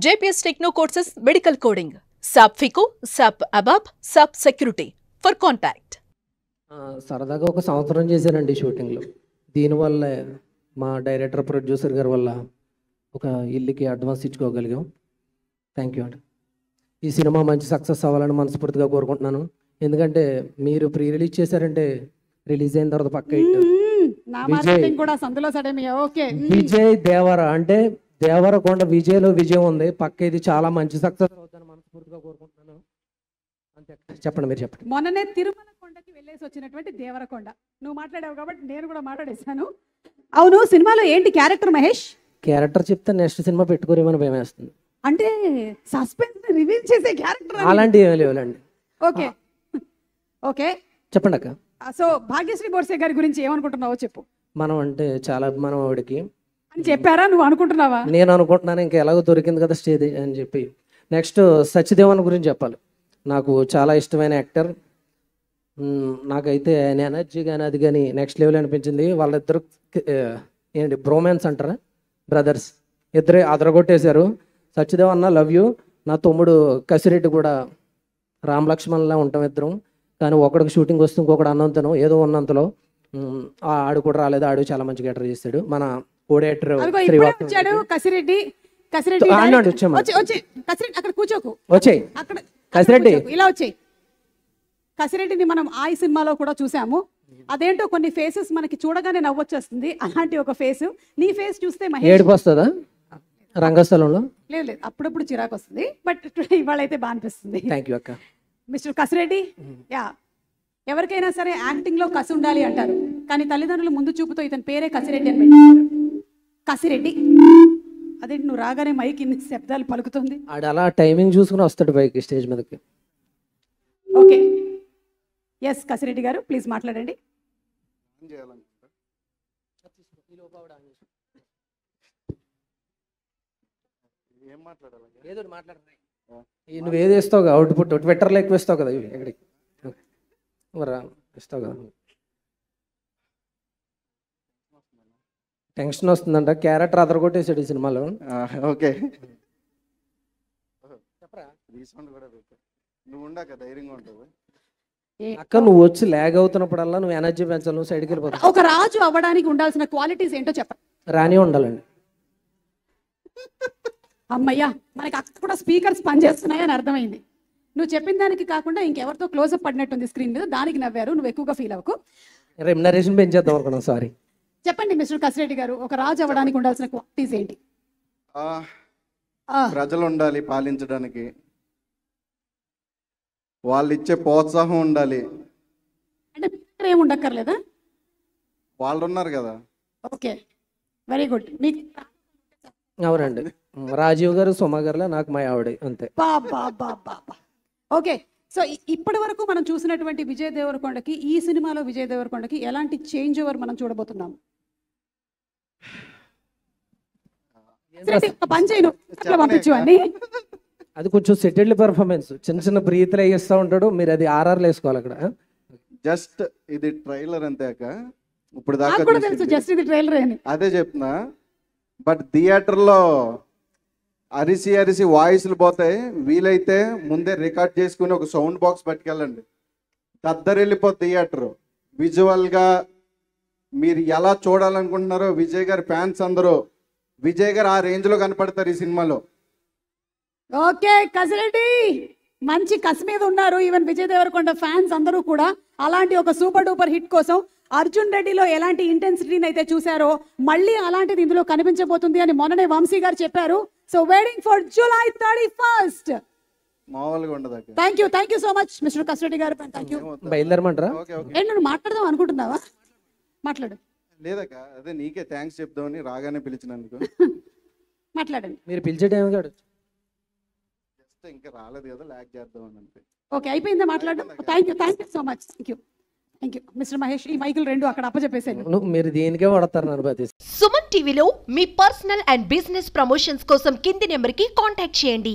JPS Techno courses medical coding, SAP FICO, SAP ABAP, SAP Security. For contact. సరదాగా ఒక సంవత్సరం చేశానండి షూటింగ్లో. దీనివల్ల మా డైరెక్టర్ ప్రొడ్యూసర్ గారి వల్ల ఒక ఇల్లుకి అడ్వాన్స్ ఇచ్చుకోగలిగాం. థ్యాంక్ యూ అండి. ఈ సినిమా మంచి సక్సెస్ అవ్వాలని మనస్ఫూర్తిగా కోరుకుంటున్నాను. ఎందుకంటే మీరు ప్రీ రిలీజ్ చేశారంటే రిలీజ్ అయిన తర్వాత పక్క విజయ్ దేవర అంటే దేవరకొండ విజయ్లో విజయం ఉంది. పక్క ఇది చాలా మంచి సక్సెస్ అవుతుందని మనస్ఫూర్తిగా కోరుకుంటున్నాను. అంతే. చెప్పండి, మీరు చెప్పండి. మొన్ననే తిరుమల కొండకి వెళ్ళేసి వచ్చినటువంటి దేవరకొండ నువ్వు మాట్లాడావు కాబట్టి నేను కూడా మాట్లాడేశాను. అవును, సినిమాలో ఏంటి క్యారెక్టర్ మహేష్? క్యారెక్టర్ చెప్తే నెక్స్ట్ సినిమా పెట్టుకోరేమని భయం వేస్తుంది. అంటే సస్పెన్స్ రివీల్ చేసే క్యారెక్టర్ అలాంటివి ఏమి లేవులండి. ఓకే ఓకే, చెప్పండి అక్క. సో భాగ్యశ్రీ బోర్సే గారి గురించి ఏమనుకుంటున్నావో చెప్పు. మనం అంటే చాలా అభిమానం ఆవిడకి అని చెప్పారా? నువ్వు అనుకుంటున్నావా? నేను అనుకుంటున్నాను, ఇంకా ఎలాగో దొరికింది కదా స్టేజ్ అని చెప్పి. నెక్స్ట్ సత్యదేవన్ గురించి చెప్పాలి. నాకు చాలా ఇష్టమైన యాక్టర్. నాకైతే ఆయన ఎనర్జీ కానీ అది కానీ నెక్స్ట్ లెవెల్ అనిపించింది. వాళ్ళిద్దరు ఏంటి బ్రోమాన్స్ అంటారా, బ్రదర్స్, ఇద్దరే అదరగొట్టేశారు. సత్యదేవ్ అన్న లవ్ యూ. నా తమ్ముడు కసిరెడ్డి కూడా రామ్ లక్ష్మణ్లా ఉంటాం ఇద్దరం. కానీ ఒకడికి షూటింగ్ వస్తుంది, ఇంకొకటి అన్నంతను ఏదో ఉన్నంతలో ఆడు కూడా రాలేదు. ఆడు చాలా మంచి గెటర్ చేశాడు. మన కోడేటర్ కసిరెడ్డి. అక్కడ కూర్చోకు, వచ్చేయి. అక్కడ కసిరెడ్డి ఇలా వచ్చేయి. కసిరెడ్డిని మనం ఆ సినిమాలో కూడా చూసాము. అదేంటో కొన్ని ఫేసెస్ మనకి చూడగానే నవ్వొచ్చేస్తుంది. అలాంటి ఒక ఫేస్ నీ ఫేస్ చూస్తే ఏడుపు వస్తుందా రంగస్థలంలో? లేదు లేదు, అప్పుడప్పుడు చిరాకు వస్తుంది. బట్ ఇవాళ అయితే బాగా అనిపిస్తుంది. థ్యాంక్ యూ అక్క. మిస్టర్ కసిరెడ్డి, యా, ఎవరికైనా సరే యాక్టింగ్ లో కసి ఉండాలి అంటారు. కానీ తల్లిదండ్రులు ముందు చూపుతో ఇతని పేరే కసిరెడ్డి అని పెట్టారు. కసిరెడ్డి, అదేంటి నువ్వు రాగానే మైక్ ఇన్ని శబ్దాలు పలుకుతుంది? ఆడు అలా టైమింగ్ చూసుకుని వస్తాడు పైకి స్టేజ్ మీదకి. ఓకే, ఎస్ కసిరెడ్డి గారు ప్లీజ్ మాట్లాడండి. నువ్వు ఏది ఇస్తావు కదా అవుట్పుట్, ట్విట్టర్లో ఎక్కువ ఇస్తావు కదా, ఎక్కడికి ఇస్తావు కదా. టెన్షన్ వస్తుందంట. క్యారెక్టర్ అదరగొట్టేసాడు ఈ సినిమాలో. ఓకే, అక్క నువ్వు వచ్చి ల్యాగ్ అవుతున్నప్పుడల్లా నువ్వు ఎనర్జీ పెంచాలి, నువ్వు సైడ్కి వెళ్ళిపోతావు. ఒక రాజు అవ్వడానికి ఉండాల్సిన క్వాలిటీస్ ఏంటో చెప్పండి. రాని ఉండాలండి. అమ్మయ్యా, మనకి అక్కడ కూడా స్పీకర్స్ పనిచేస్తున్నాయని అర్థమైంది. నువ్వు చెప్పిన దానికి కాకుండా ఇంకెవరితో క్లోజ్అప్ పడినట్టుంది స్క్రీన్ మీద, దానికి నవ్వారు. నువ్వు ఎక్కువగా ఫీల్ అవ్వకు. రెమ్యునరేషన్ పెంచేద్దాం అనుకున్నాను, సారీ. చెప్పండి మిస్టర్ కసిరెడ్డి గారు, ఒక రాజు అవ్వడానికి ఉండాల్సిన క్వాలిటీస్ ఏంటి? ప్రజలు ఉండాలి పాలించడానికి, వాళ్ళు ఇచ్చే ప్రోత్సాహం ఉండాలి. అంటే ఏమి ఉండక్కర్లేదా? వాళ్ళు ఉన్నారు కదా. Okay, very good. మీకు అవునండి, రాజీవ్ గారు సుమా గారులా నాకు మా ఆవిడ అంతే. ఓకే, సో ఇప్పటి వరకు మనం చూసినటువంటి విజయ్ దేవరకొండకి, ఈ సినిమాలో విజయ్ దేవరకొండకి ఎలాంటి చేంజ్ ఓవర్ మనం చూడబోతున్నాం? పంపించు అని అది కొంచెం సెటిల్డ్ పెర్ఫార్మెన్స్, చిన్న చిన్న బ్రీత్లు వేస్తూ ఉంటాడు. మీరు అది ఆర్ఆర్లు వేసుకోవాలి అక్కడ. జస్ట్ ఇది ట్రైలర్ అంతే అక్క. ఇప్పుడు దాకా తెలుసు జస్ట్ ఇది ట్రైలర్ అని అదే చెప్తున్నా. బట్ థియేటర్లో అరిసి అరిసి వాయిస్లు పోతాయి. వీలైతే ముందే రికార్డ్ చేసుకుని ఒక సౌండ్ బాక్స్ పట్టుకెళ్ళండి. దద్దరెళ్ళిపోతుంది థియేటర్. విజువల్గా మీరు ఎలా చూడాలనుకుంటున్నారో విజయ్ గారి ఫ్యాన్స్ అందరూ విజయ్ గారు ఆ రేంజ్లో కనపడతారు ఈ సినిమాలో. ఓకే కసిరెడ్డి, మంచి కసి మీద ఉన్నారు ఈవెన్ విజయ్ దేవరకొండ ఫ్యాన్స్ అందరూ కూడా. అలాంటి ఒక సూపర్ డూపర్ హిట్ కోసం అర్జున్ రెడ్డిలో ఎలాంటి ఇంటెన్సిటీని అయితే చూసారో మళ్ళీ అలాంటిది ఇందులో కనిపించబోతుంది అని మొన్ననే వంశీ గారు చెప్పారు. So waiting for July 31st. మామూలుగా ఉండదు. Thank you so much mister Kasireddy garu. Thank you. బయలుదేరమంటారా? నువ్వు మాట్లాడదాం అనుకుంటున్నావా? మాట్లాడు. లేదక్క, అదే నీకే థ్యాంక్స్ చెప్దామని రాగానే పిలిచినందుకు. మాట్లాడండి. మీరు పిలిచే టైం కాదు, జస్ట్ ఇంకా రాలేదు కదా, ల్యాగ్ చేద్దామని అంతే. ఓకే, అయిపోయిందా మాట్లాడడం? Thank you so much. Thank you mister Mahesh. ఈ మైకులు రెండు అక్కడ అప్పచెప్పేసాను. మీరు దేనికే వాడతారు. సుమన్ టీవీలో మీ పర్సనల్ అండ్ బిజినెస్ ప్రమోషన్స్ కోసం కింది నెంబర్కి కాంటాక్ట్ చేయండి.